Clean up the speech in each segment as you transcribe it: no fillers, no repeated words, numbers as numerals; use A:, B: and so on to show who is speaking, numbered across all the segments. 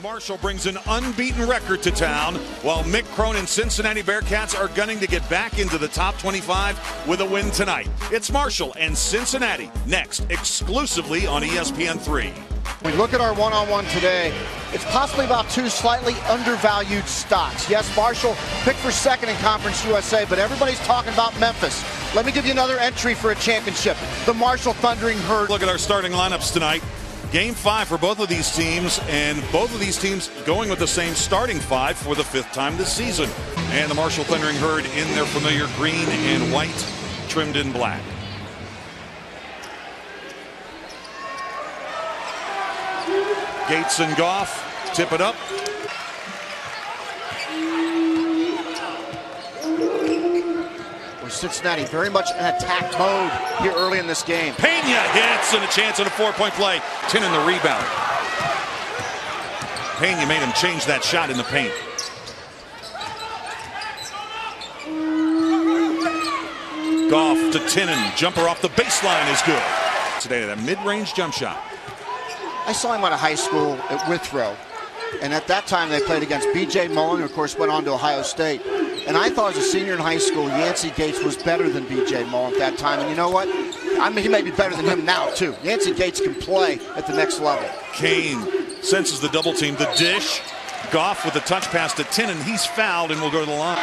A: Marshall brings an unbeaten record to town, while Mick Cronin's Cincinnati Bearcats are gunning to get back into the top 25 with a win tonight. It's Marshall and Cincinnati next, exclusively on ESPN3.
B: We look at our one-on-one today, it's possibly about two slightly undervalued stocks. Yes, Marshall picked for second in Conference USA, but everybody's talking about Memphis. Let me give you another entry for a championship, the Marshall Thundering Herd.
A: Look at our starting lineups tonight. Game 5 for both of these teams, and both of these teams going with the same starting 5 for the 5th time this season. And the Marshall Thundering Herd in their familiar green and white, trimmed in black. Gates and Goff tip it up.
B: Cincinnati very much in attack mode here early in this game.
A: Pena hits and a chance at a 4-point play. Tinnin the rebound. Pena made him change that shot in the paint. Goff to Tinnin. Jumper off the baseline is good. Today, that mid-range jump shot.
B: I saw him out of high school at Withrow. And at that time, they played against B.J. Mullen, who, of course, went on to Ohio State. And I thought as a senior in high school, Yancey Gates was better than B.J. Mullen at that time. And you know what? I mean, he may be better than him now, too. Yancey Gates can play at the next level.
A: Kane senses the double team. The dish. Goff with the touch pass to Tinnin. He's fouled and will go to the line.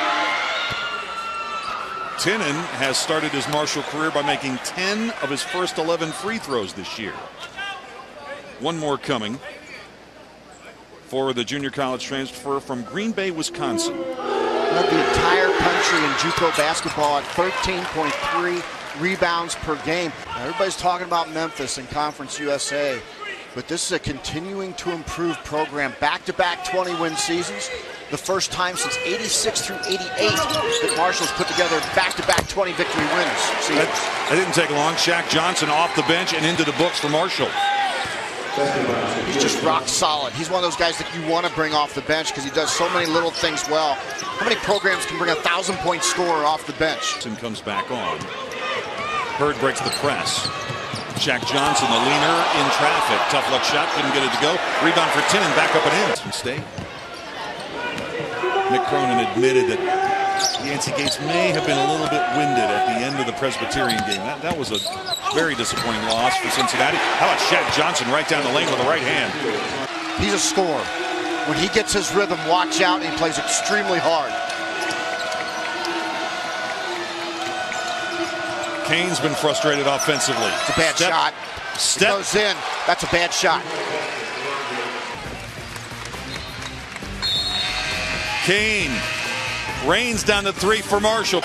A: Tinnin has started his Marshall career by making 10 of his first 11 free throws this year. One more coming for the junior college transfer from Green Bay, Wisconsin.
B: Led the entire country in JUCO basketball at 13.3 rebounds per game. Now, everybody's talking about Memphis and Conference USA, but this is a continuing to improve program. Back-to-back 20-win seasons. The first time since 86 through 88 that Marshall's put together back-to-back 20 victory wins.
A: That didn't take long. Shaq Johnson off the bench and into the books for Marshall.
B: He's just rock solid. He's one of those guys that you want to bring off the bench because he does so many little things well. How many programs can bring a 1,000-point scorer off the bench?
A: And comes back on. Hurd breaks the press. Shaq Johnson, the leaner, in traffic. Tough luck shot, couldn't get it to go. Rebound for Tinnin, back up and in. Mistake. Mick Cronin admitted that Yancey Gates may have been a little bit winded at the end of the Presbyterian game. That was a very disappointing loss for Cincinnati. How about Shaq Johnson right down the lane with the right hand?
B: He's a scorer. When he gets his rhythm, watch out, and he plays extremely hard.
A: Kane's been frustrated offensively.
B: It's a bad shot. It goes in. That's a bad shot.
A: Kane rains down the 3 for Marshall.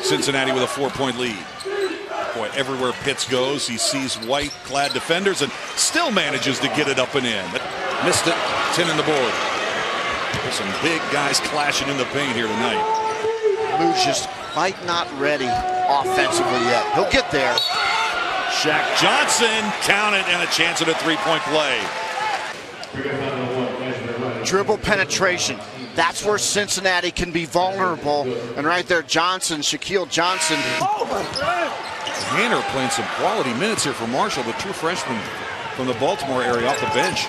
A: Cincinnati with a 4-point lead. Boy, everywhere Pitts goes, he sees white-clad defenders and still manages to get it up and in. But missed it. Tinnin the board. There's some big guys clashing in the paint here tonight.
B: Lou's just quite not ready offensively yet. He'll get there.
A: Shaq Johnson, count it, and a chance at a 3-point play.
B: Dribble penetration. That's where Cincinnati can be vulnerable. And right there, Johnson, Shaquille Johnson.
A: Hanner playing some quality minutes here for Marshall, the true freshman from the Baltimore area off the bench.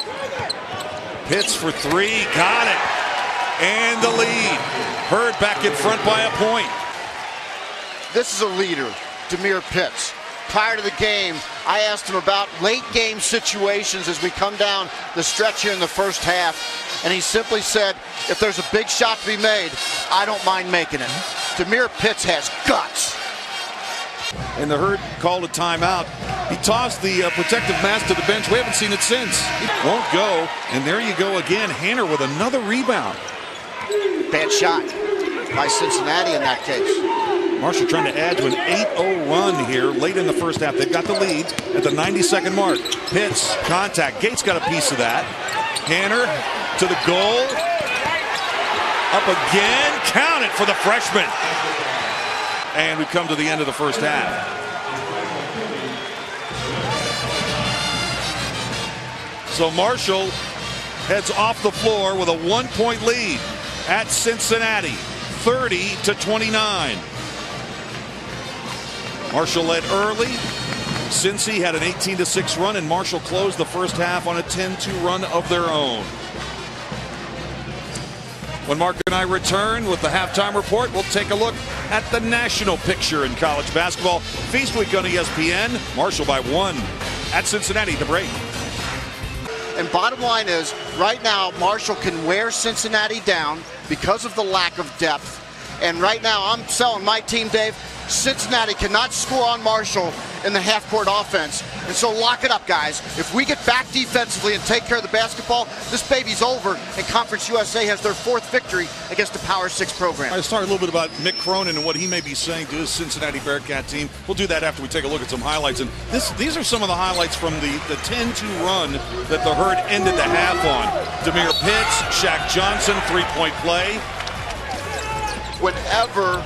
A: Pitts for 3, got it. And the lead. Hurd back in front by a point.
B: This is a leader, Demir Pitts. Prior to the game, I asked him about late game situations as we come down the stretch here in the first half. And he simply said, if there's a big shot to be made, I don't mind making it. Demir Pitts has guts.
A: And the Herd called a timeout. He tossed the protective mask to the bench. We haven't seen it since. It won't go. And there you go again. Hanner with another rebound.
B: Bad shot by Cincinnati in that case.
A: Marshall trying to add to an 8-0 run here late in the first half. They've got the lead at the 92nd mark. Pitts, contact. Gates got a piece of that. Hanner to the goal. Up again. Count it for the freshman. And we come to the end of the first half. So Marshall heads off the floor with a 1-point lead at Cincinnati, 30-29. Marshall led early, Cincy had an 18-6 run, and Marshall closed the first half on a 10-2 run of their own. When Mark and I return with the halftime report, we'll take a look at the national picture in college basketball. Feast week on ESPN. Marshall by 1 at Cincinnati to break.
B: And bottom line is, right now, Marshall can wear Cincinnati down because of the lack of depth. And right now, I'm selling my team, Dave. Cincinnati cannot score on Marshall in the half-court offense. And so lock it up, guys. If we get back defensively and take care of the basketball, this baby's over, and Conference USA has their 4th victory against the Power 6 program.
A: I'll start a little bit about Mick Cronin and what he may be saying to his Cincinnati Bearcat team. We'll do that after we take a look at some highlights. And these are some of the highlights from the 10-2 run that the Herd ended the half on. Demir Pitts, Shaq Johnson, 3-point play.
B: Whenever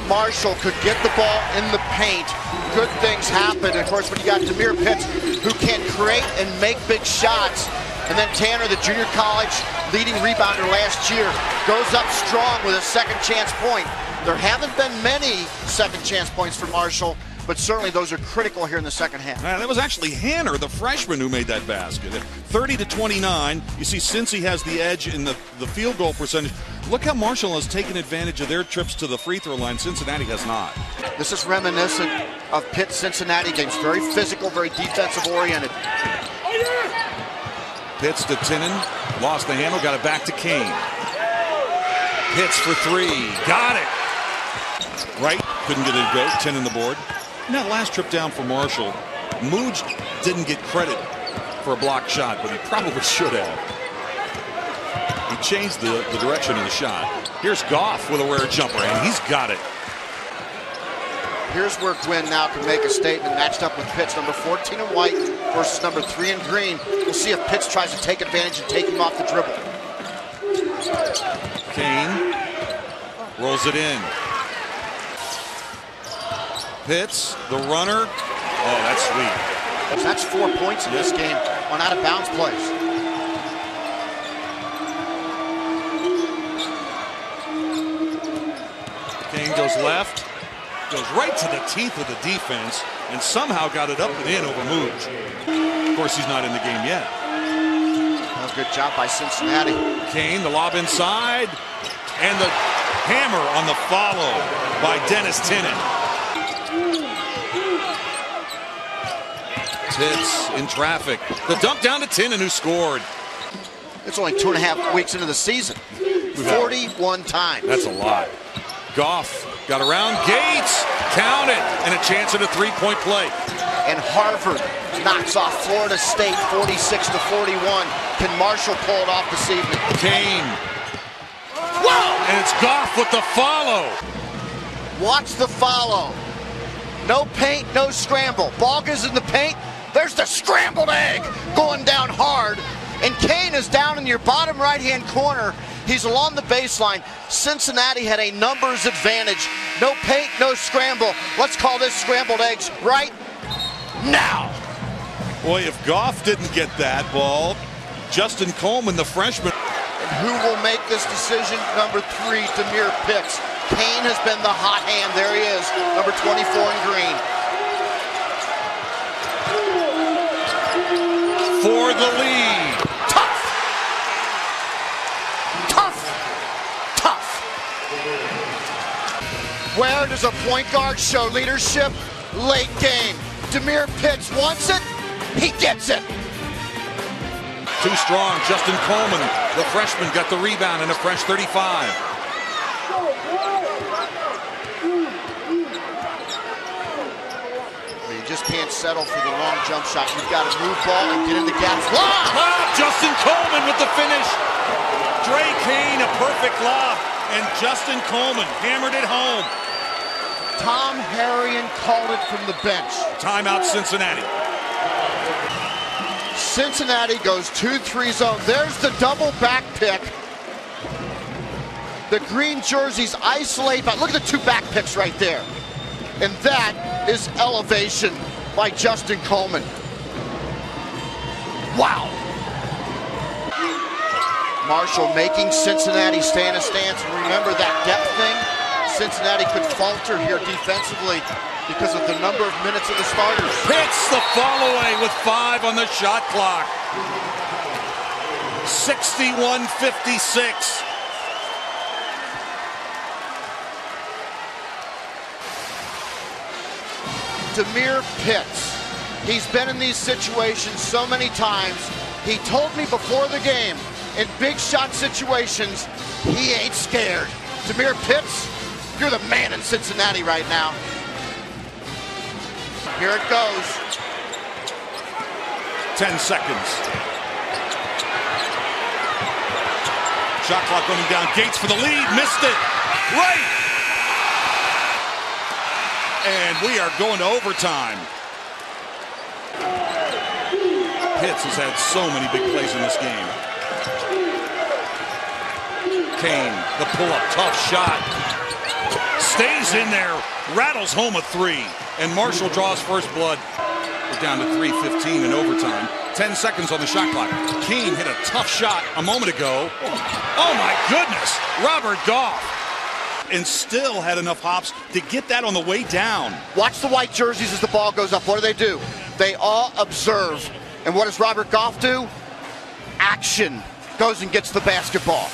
B: Marshall could get the ball in the paint, good things happen. And of course, when you got Demir Pitts, who can create and make big shots, and then Tanner, the junior college leading rebounder last year, goes up strong with a second chance point. There haven't been many second chance points for Marshall, but certainly those are critical here in the second half.
A: That was actually Hanner, the freshman, who made that basket. 30-29. You see Cincy has the edge in the field goal percentage. Look how Marshall has taken advantage of their trips to the free throw line. Cincinnati has not.
B: This is reminiscent of Pitt-Cincinnati games. Very physical, very defensive-oriented.
A: Pitts to Tinnen. Lost the handle, got it back to Kane. Pitts for 3. Got it. Right, couldn't get it to go. Tinnen the board. And that last trip down for Marshall, Mooj didn't get credit for a blocked shot, but he probably should have. He changed the direction of the shot. Here's Goff with a rare jumper, and he's got it.
B: Here's where Gwynn now can make a statement, matched up with Pitts, number 14 in white versus number 3 in green. We'll see if Pitts tries to take advantage and take him off the dribble.
A: Kane rolls it in. Pitts, the runner. Oh, that's sweet.
B: That's 4 points in this game on out-of-bounds plays.
A: Kane goes left, goes right to the teeth of the defense, and somehow got it up and in over Mooj. Of course, he's not in the game yet.
B: Well, good job by Cincinnati.
A: Kane, the lob inside, and the hammer on the follow by Dennis Tinnen. Pitts in traffic. The dunk down to Tinnen, who scored.
B: It's only 2.5 weeks into the season. 41 times.
A: That's a lot. Goff got around Gates, count it, and a chance at a 3-point play.
B: And Harvard knocks off Florida State 46-41. Can Marshall pull it off this evening?
A: Kane. Whoa! And it's Goff with the follow.
B: Watch the follow. No paint, no scramble. Ball goes in the paint. There's the scrambled egg going down hard. And Kane is down in your bottom right-hand corner. He's along the baseline. Cincinnati had a numbers advantage. No paint, no scramble. Let's call this scrambled eggs right now.
A: Boy, if Goff didn't get that ball, Justin Coleman, the freshman.
B: And who will make this decision? Number 3, Demir Pitts. Kane has been the hot hand. There he is, number 24 in green.
A: For the lead.
B: Tough. Tough. Tough. Where does a point guard show leadership? Late game. Demir Pitts wants it. He gets it.
A: Too strong. Justin Coleman, the freshman, got the rebound and a fresh 35.
B: You just can't settle for the long jump shot. You've got to move ball and get in the gaps.
A: Lob! Justin Coleman with the finish. Dre Kane, a perfect lob. And Justin Coleman hammered it home.
B: Tom Harrion called it from the bench.
A: Timeout, Cincinnati.
B: Cincinnati goes 2-3 zone. There's the double back pick. The green jerseys isolate, but look at the 2 back picks right there. And that is elevation by Justin Coleman. Wow. Marshall making Cincinnati stay in a stance. And remember that depth thing? Cincinnati could falter here defensively. because of the number of minutes of the starters.
A: Hits the fall away with 5 on the shot clock. 61-56.
B: Demir Pitts. He's been in these situations so many times. He told me before the game, in big shot situations, he ain't scared. Demir Pitts, you're the man in Cincinnati right now. Here it goes.
A: 10 seconds. Shot clock running down. Gates for the lead. Missed it. Right. And we are going to overtime. Pitts has had so many big plays in this game. Kane, the pull-up, tough shot. Stays in there, rattles home a 3. And Marshall draws first blood. We're down to 3:15 in overtime. 10 seconds on the shot clock. Kane hit a tough shot a moment ago. Oh my goodness, Robert Goff. And still had enough hops to get that on the way down.
B: Watch the white jerseys as the ball goes up. What do? They all observe. And what does Robert Goff do? Action. Goes and gets the basketball.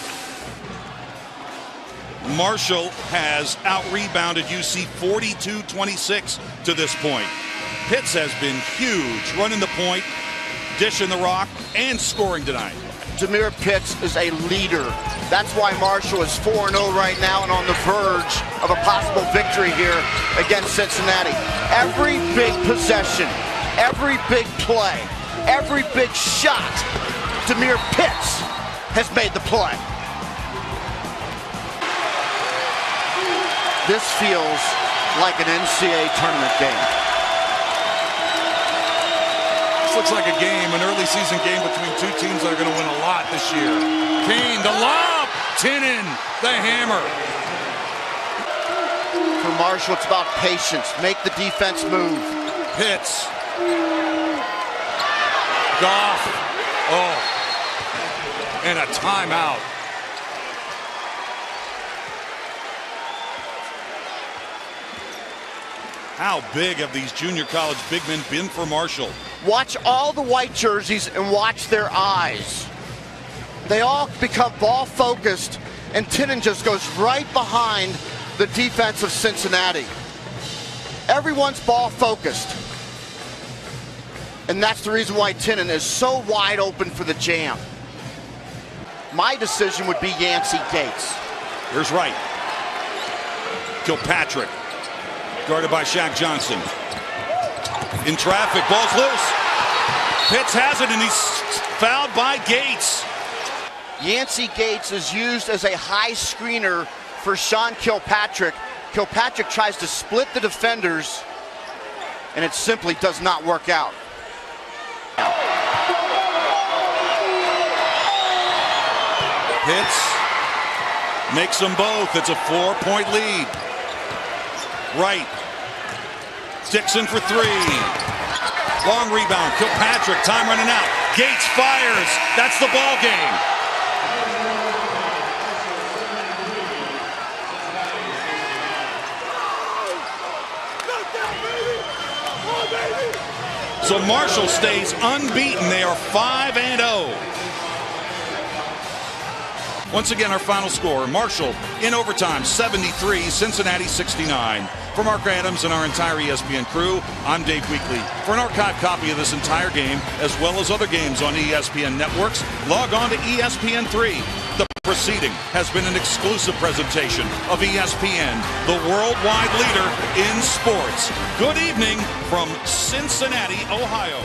A: Marshall has out-rebounded UC 42-26 to this point. Pitts has been huge, running the point, dishing the rock, and scoring tonight.
B: Demir Pitts is a leader. That's why Marshall is 4-0 right now and on the verge of a possible victory here against Cincinnati. Every big possession, every big play, every big shot, Demir Pitts has made the play. This feels like an NCAA tournament game.
A: This looks like a game, an early season game between two teams that are going to win a lot this year. Kane, the lob, Tinnin, the hammer.
B: For Marshall, it's about patience. Make the defense move.
A: Pitts. Goff. Oh. And a timeout. How big have these junior college big men been for Marshall?
B: Watch all the white jerseys and watch their eyes. They all become ball focused, and Tinnin just goes right behind the defense of Cincinnati. Everyone's ball focused. And that's the reason why Tinnin is so wide open for the jam. My decision would be Yancey Gates.
A: Here's Wright. Kilpatrick. Guarded by Shaq Johnson. In traffic, ball's loose. Pitts has it, and he's fouled by Gates.
B: Yancey Gates is used as a high screener for Sean Kilpatrick. Kilpatrick tries to split the defenders, and it simply does not work out.
A: Pitts makes them both. It's a 4-point lead. Wright. Dixon for 3. Long rebound. Kilpatrick. Time running out. Gates fires. That's the ball game. So Marshall stays unbeaten. They are 5-0. Once again, our final score, Marshall in overtime, 73, Cincinnati 69. For Mark Adams and our entire ESPN crew, I'm Dave Weekley. For an archived copy of this entire game, as well as other games on ESPN networks, log on to ESPN3. The proceeding has been an exclusive presentation of ESPN, the worldwide leader in sports. Good evening from Cincinnati, Ohio.